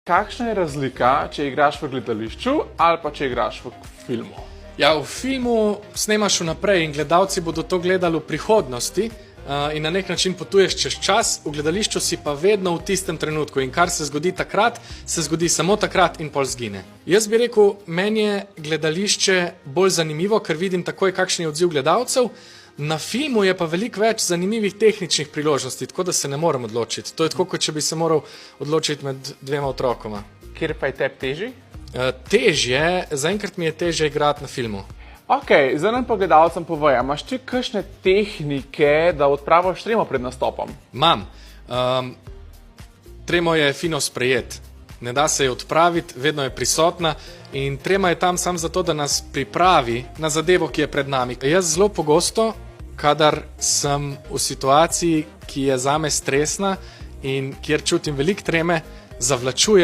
Kakšna je razlika, če igraš v gledališču ali pa če igraš v filmu? Ja, v filmu snemaš vnaprej in gledalci bodo to gledali v prihodnosti in na nek način potuješ čez čas, v gledališču si pa vedno v tistem trenutku in kar se zgodi takrat, se zgodi samo takrat in pol zgine. Jaz bi rekel, meni je gledališče bolj zanimivo, ker vidim takoj, kakšen je odziv gledalcev, na filmu je pa veliko več zanimivih tehničnih priložnosti, tako da se ne morem odločiti. To je tako, kot če bi se moral odločiti med dvema otrokoma. Kjer pa je tebi težji? Težje, zaenkrat mi je težje igrati na filmu. Ok, zdaj nam pa gledalcem povej, imaš ti kakšne tehnike, da odpravaš tremo pred nastopom? Imam. Tremo je fino sprejet. Ne da se je odpraviti, vedno je prisotna in trema je tam samo zato, da nas pripravi na zadevo, ki je pred nami. Jaz zelo pogosto, kadar sem v situaciji, ki je zame stresna in kjer čutim veliko treme, zavlačujem